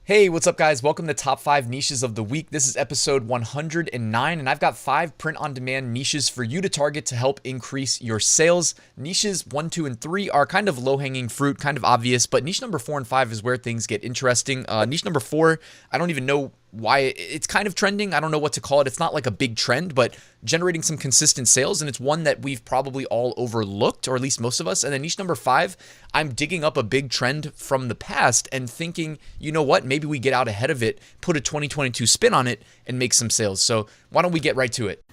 Hey, what's up, guys? Welcome to Top 5 Niches of the Week. This is episode 109, and I've got 5 print-on-demand niches for you to target to help increase your sales. Niches 1, 2, and 3 are kind of low-hanging fruit, kind of obvious, but niche number 4 and 5 is where things get interesting. Niche number 4, I don't even know why it's kind of trending. I don't know what to call it. It's not like a big trend, but generating some consistent sales, and it's one that we've probably all overlooked, or at least most of us. And then niche number 5, I'm digging up a big trend from the past and thinking, you know what, maybe we get out ahead of it, put a 2022 spin on it, and make some sales. So why don't we get right to it?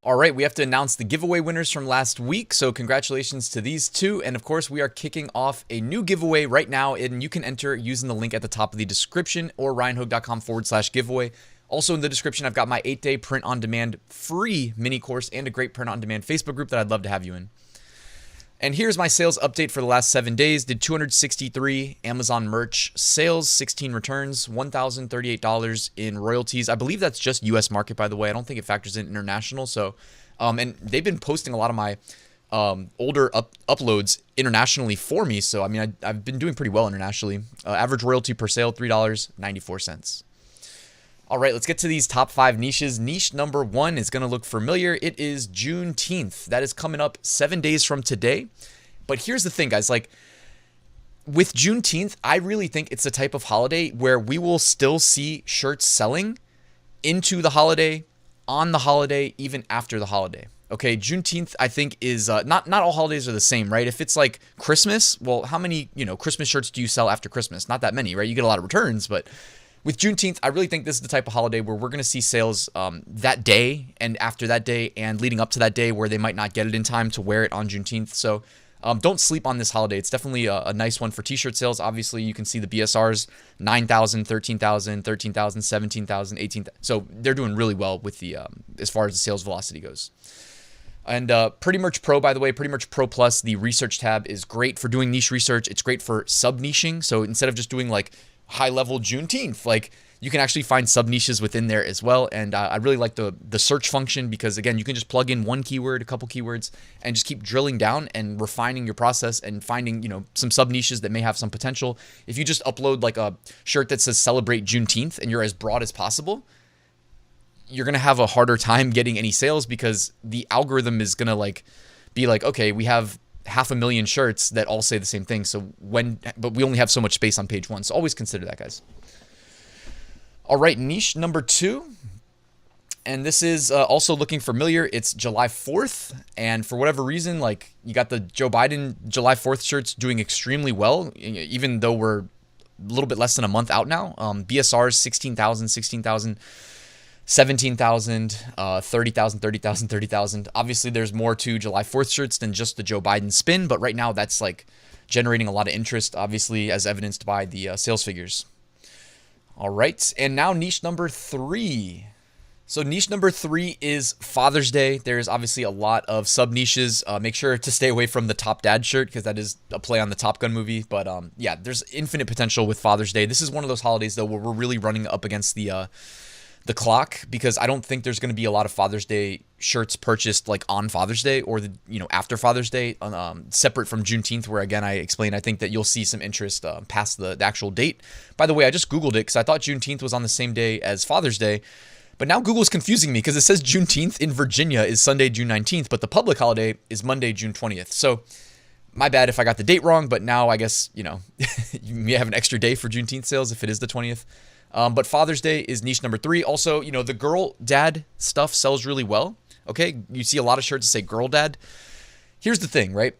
All right, we have to announce the giveaway winners from last week, so congratulations to these two. And of course, we are kicking off a new giveaway right now, and you can enter using the link at the top of the description or ryanhogue.com/giveaway. Also in the description, I've got my 8-day print-on-demand free mini course and a great print-on-demand Facebook group that I'd love to have you in. And here's my sales update for the last 7 days. Did 263 Amazon merch sales, 16 returns, $1,038 in royalties. I believe that's just US market, by the way. I don't think it factors in international. So, and they've been posting a lot of my older uploads internationally for me. So, I mean, I've been doing pretty well internationally. Average royalty per sale, $3.94. All right, let's get to these top 5 niches. Niche number 1 is going to look familiar. It is Juneteenth. That is coming up 7 days from today. But here's the thing, guys. Like, with Juneteenth, I really think it's the type of holiday where we will still see shirts selling into the holiday, on the holiday, even after the holiday. Okay, Juneteenth, I think, is not all holidays are the same, right? If it's like Christmas, well, how many, Christmas shirts do you sell after Christmas? Not that many, right? You get a lot of returns, but with Juneteenth, I really think this is the type of holiday where we're going to see sales that day and after that day and leading up to that day where they might not get it in time to wear it on Juneteenth. So don't sleep on this holiday. It's definitely a nice one for t-shirt sales. Obviously, you can see the BSRs, 9,000, 13,000, 13,000, 17,000, 18,000. So they're doing really well with the as far as the sales velocity goes. And Pretty Merch Pro, by the way, Pretty Merch Pro Plus, the research tab is great for doing niche research. It's great for sub-niching. So instead of just doing like high-level Juneteenth, like you can actually find sub-niches within there as well. And I really like the search function because, again, you can just plug in one keyword, a couple keywords, and just keep drilling down and refining your process and finding, some sub-niches that may have some potential. If you just upload like a shirt that says celebrate Juneteenth and you're as broad as possible, you're going to have a harder time getting any sales because the algorithm is going to be like, okay, we have 500,000 shirts that all say the same thing. But we only have so much space on page 1. So always consider that, guys. All right, niche number 2. And this is also looking familiar. It's July 4th. And for whatever reason, like you got the Joe Biden July 4th shirts doing extremely well, even though we're a little bit less than a month out now. BSRs, 16,000, 16,000. 17,000, 30,000, 30,000, 30,000. Obviously, there's more to July 4th shirts than just the Joe Biden spin, but right now that's like generating a lot of interest, obviously, as evidenced by the sales figures. All right, and now niche number 3. So niche number 3 is Father's Day. There's obviously a lot of sub niches. Make sure to stay away from the Top Dad shirt because that is a play on the Top Gun movie. But yeah, there's infinite potential with Father's Day. This is one of those holidays though where we're really running up against the clock because I don't think there's going to be a lot of Father's Day shirts purchased like on Father's Day or after Father's Day, separate from Juneteenth, where again I explained I think that you'll see some interest past the actual date. By the way, I just Googled it because I thought Juneteenth was on the same day as Father's Day, but now Google's confusing me because it says Juneteenth in Virginia is Sunday, June 19th, but the public holiday is Monday, June 20th. So my bad if I got the date wrong, but now I guess you may have an extra day for Juneteenth sales if it is the 20th. But Father's Day is niche number 3. Also, the girl dad stuff sells really well. Okay, you see a lot of shirts that say girl dad. Here's the thing, right?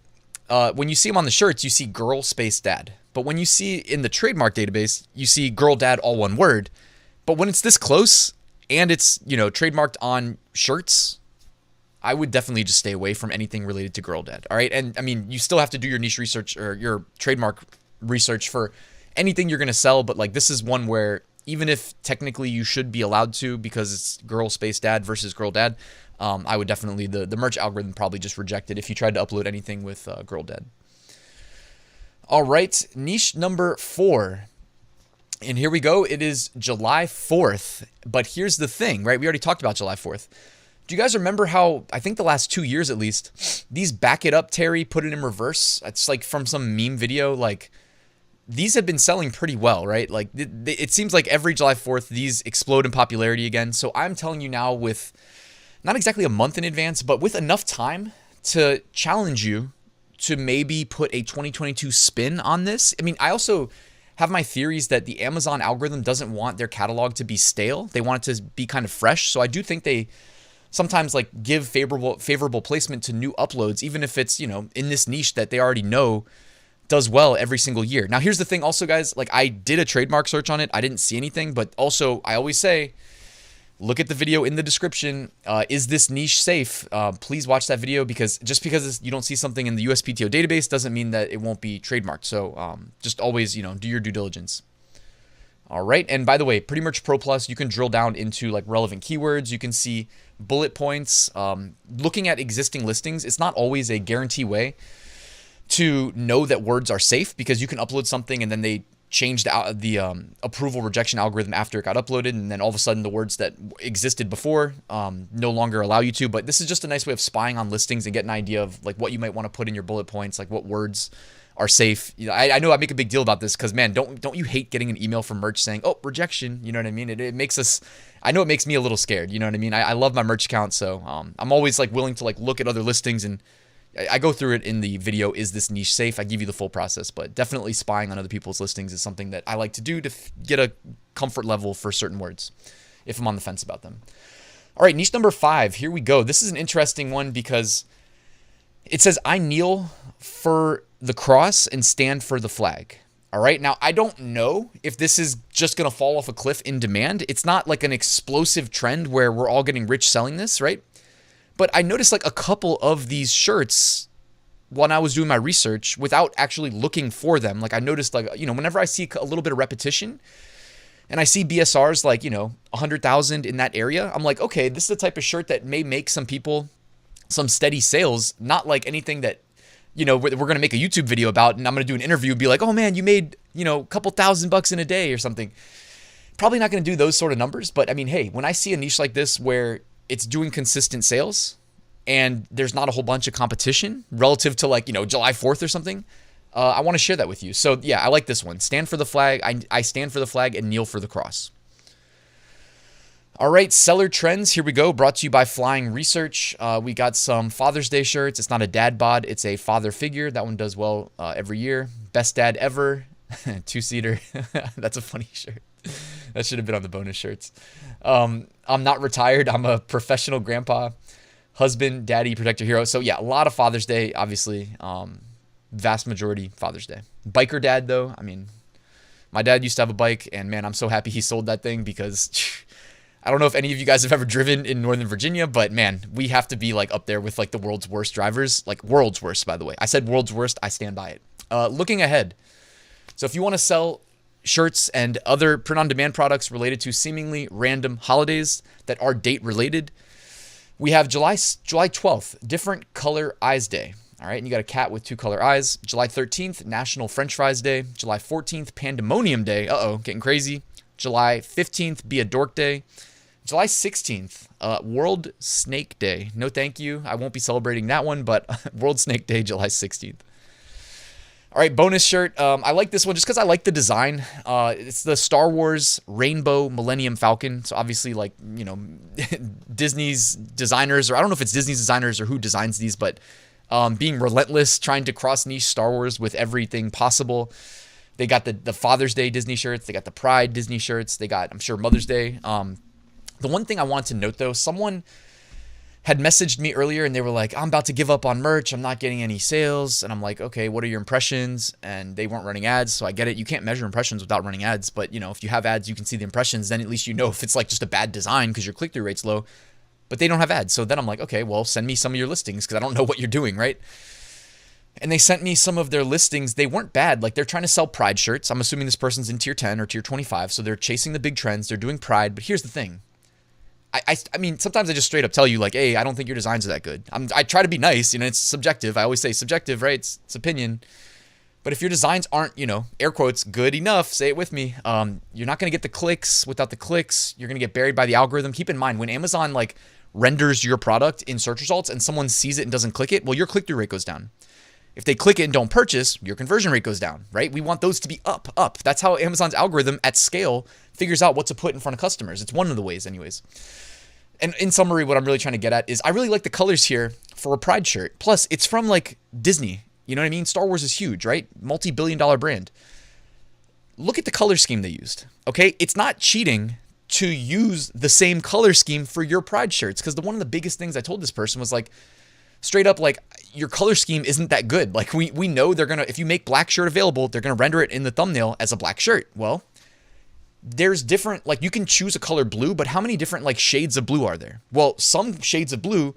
When you see them on the shirts, you see girl space dad. But when you see in the trademark database, you see girl dad all one word. But when it's this close and it's, trademarked on shirts, I would definitely just stay away from anything related to girl dad. All right. And I mean, you still have to do your niche research or your trademark research for anything you're going to sell. But like, this is one where even if technically you should be allowed to because it's girl space dad versus girl dad, I would definitely, the merch algorithm probably just reject it if you tried to upload anything with girl dad. All right, niche number 4. And here we go. It is July 4th. But here's the thing, right? We already talked about July 4th. Do you guys remember how, I think the last 2 years at least, these back it up, Terry, put it in reverse? It's like from some meme video, like these have been selling pretty well, right? Like it seems like every July 4th, these explode in popularity again. So I'm telling you now, with not exactly a month in advance, but with enough time to challenge you to maybe put a 2022 spin on this. I mean, I also have my theories that the Amazon algorithm doesn't want their catalog to be stale. They want it to be kind of fresh. So I do think they sometimes like give favorable placement to new uploads, even if it's, you know, in this niche that they already know does well every single year. Now, here's the thing also, guys, like I did a trademark search on it. I didn't see anything, but also I always say, look at the video in the description. Is this niche safe? Please watch that video, because just because you don't see something in the USPTO database doesn't mean that it won't be trademarked. So just always, you know, do your due diligence. All right. And by the way, Pretty Merch Pro Plus, you can drill down into like relevant keywords. You can see bullet points. Looking at existing listings, it's not always a guarantee way to know that words are safe, because you can upload something and then they changed the approval rejection algorithm after it got uploaded, and then all of a sudden the words that existed before no longer allow you to. But this is just a nice way of spying on listings and get an idea of like what you might want to put in your bullet points, like what words are safe. You know, I know I make a big deal about this because, man, don't you hate getting an email from merch saying, oh, rejection? You know what I mean? It makes us, I know it makes me a little scared. You know what I mean? I love my merch account, so I'm always like willing to like look at other listings, and I go through it in the video. Is this niche safe? I give you the full process, but definitely spying on other people's listings is something that I like to do to get a comfort level for certain words if I'm on the fence about them. All right, niche number 5. Here we go. This is an interesting one because it says, I kneel for the cross and stand for the flag. All right. Now, I don't know if this is just going to fall off a cliff in demand. It's not like an explosive trend where we're all getting rich selling this, right? But I noticed like a couple of these shirts when I was doing my research without actually looking for them. Like I noticed, like, you know, whenever I see a little bit of repetition and I see BSRs like, you know, 100,000 in that area, I'm like, okay, this is the type of shirt that may make some people some steady sales, not like anything that, you know, we're going to make a YouTube video about, and I'm going to do an interview and be like, oh man, you made, you know, a couple $1,000 in a day or something. Probably not going to do those sort of numbers. But I mean, hey, when I see a niche like this where it's doing consistent sales and there's not a whole bunch of competition relative to like, you know, July 4th or something, I want to share that with you. So yeah, I like this one. Stand for the flag. I stand for the flag and kneel for the cross. All right, seller trends. Here we go. Brought to you by Flying Research. We got some Father's Day shirts. It's not a dad bod. It's a father figure. That one does well every year. Best dad ever. 2-seater. That's a funny shirt. That should have been on the bonus shirts. I'm not retired. I'm a professional grandpa, husband, daddy, protector, hero. So yeah, a lot of Father's Day, obviously. Vast majority Father's Day. Biker dad, though. I mean, my dad used to have a bike, and man, I'm so happy he sold that thing, because I don't know if any of you guys have ever driven in Northern Virginia, but man, we have to be like up there with like the world's worst drivers, like world's worst, by the way. I said world's worst. I stand by it. Looking ahead. So if you want to sell shirts and other print-on-demand products related to seemingly random holidays that are date-related, we have July 12th, Different Color Eyes Day. All right, and you got a cat with 2 color eyes. July 13th, National French Fries Day. July 14th, Pandemonium Day. Uh-oh, getting crazy. July 15th, Be a Dork Day. July 16th, World Snake Day. No thank you. I won't be celebrating that one, but World Snake Day, July 16th. All right, bonus shirt. I like this one just because I like the design. It's the Star Wars Rainbow Millennium Falcon. So obviously, like, you know, Disney's designers, or I don't know if it's Disney's designers or who designs these, but being relentless, trying to cross niche Star Wars with everything possible. They got the Father's Day Disney shirts. They got the Pride Disney shirts. They got, I'm sure, Mother's Day. The one thing I want to note, though, someone had messaged me earlier and they were like, I'm about to give up on merch. I'm not getting any sales. And I'm like, okay, what are your impressions? And they weren't running ads. So I get it. You can't measure impressions without running ads. But, you know, if you have ads, you can see the impressions. Then at least you know if it's like just a bad design because your click-through rate's low. But they don't have ads. So then I'm like, okay, well, send me some of your listings because I don't know what you're doing, right? And they sent me some of their listings. They weren't bad. Like, they're trying to sell Pride shirts. I'm assuming this person's in tier 10 or tier 25. So they're chasing the big trends. They're doing Pride. But here's the thing. I mean, sometimes I just straight up tell you, like, hey, I don't think your designs are that good. I try to be nice. You know, it's subjective. I always say subjective, right? It's opinion. But if your designs aren't, you know, air quotes, good enough, say it with me, you're not going to get the clicks. Without the clicks, you're going to get buried by the algorithm. Keep in mind, when Amazon, like, renders your product in search results and someone sees it and doesn't click it, well, your click-through rate goes down. If they click it and don't purchase, your conversion rate goes down, right? We want those to be up. That's how Amazon's algorithm at scale figures out what to put in front of customers. It's one of the ways anyways. And in summary, what I'm really trying to get at is I really like the colors here for a Pride shirt. Plus, it's from like Disney. You know what I mean? Star Wars is huge, right? Multi-billion-dollar brand. Look at the color scheme they used, okay? It's not cheating to use the same color scheme for your Pride shirts, because one of the biggest things I told this person was like, straight up, like, your color scheme isn't that good. Like, we know they're gonna, if you make black shirt available, they're gonna render it in the thumbnail as a black shirt. Well, there's different, like, you can choose a color blue, but how many different like shades of blue are there? Well, some shades of blue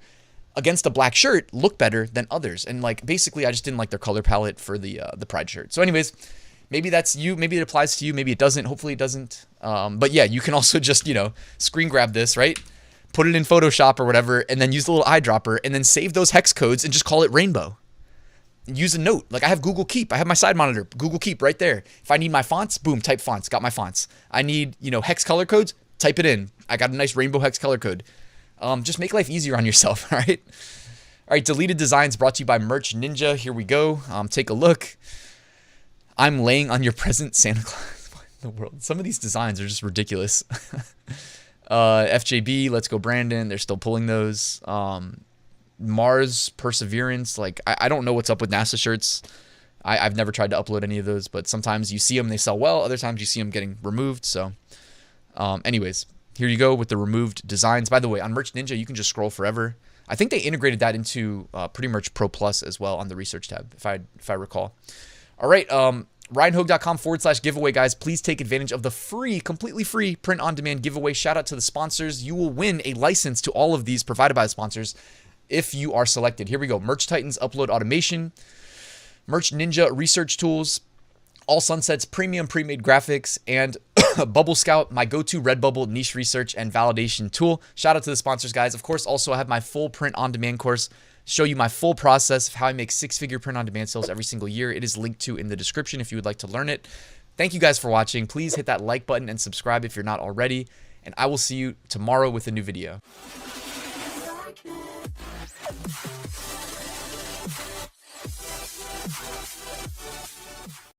against a black shirt look better than others. And like, basically I just didn't like their color palette for the Pride shirt. So anyways, maybe that's you, maybe it applies to you, maybe it doesn't, hopefully it doesn't. But yeah, you can also just, you know, screen grab this, right? Put it in Photoshop or whatever, and then use the little eyedropper and then save those hex codes and just call it rainbow. Use a note. Like I have Google Keep. I have my side monitor, Google Keep right there. If I need my fonts, boom, type fonts, got my fonts. I need, you know, hex color codes, type it in. I got a nice rainbow hex color code. Just make life easier on yourself, all right? All right, deleted designs brought to you by Merch Ninja. Here we go. Take a look. I'm laying on your present, Santa Claus. What in the world? Some of these designs are just ridiculous. FJB, Let's Go Brandon. They're still pulling those. Mars Perseverance. Like, I don't know what's up with NASA shirts. I've never tried to upload any of those, but sometimes you see them, they sell well. Other times you see them getting removed. So anyways, here you go with the removed designs. By the way, on Merch Ninja, you can just scroll forever. I think they integrated that into Pretty Merch Pro Plus as well on the research tab, if I recall. All right, RyanHogue.com/giveaway, guys. Please take advantage of the free, completely free print-on-demand giveaway. Shout out to the sponsors. You will win a license to all of these provided by the sponsors if you are selected. Here we go. Merch Titans Upload Automation, Merch Ninja Research Tools, All Sunsets Premium Premade Graphics, and Bubble Scout, my go-to Redbubble niche research and validation tool. Shout out to the sponsors, guys. Of course, also I have my full print-on-demand course. Show you my full process of how I make six-figure print-on-demand sales every single year. It is linked to in the description if you would like to learn it. Thank you guys for watching. Please hit that like button and subscribe if you're not already. And I will see you tomorrow with a new video.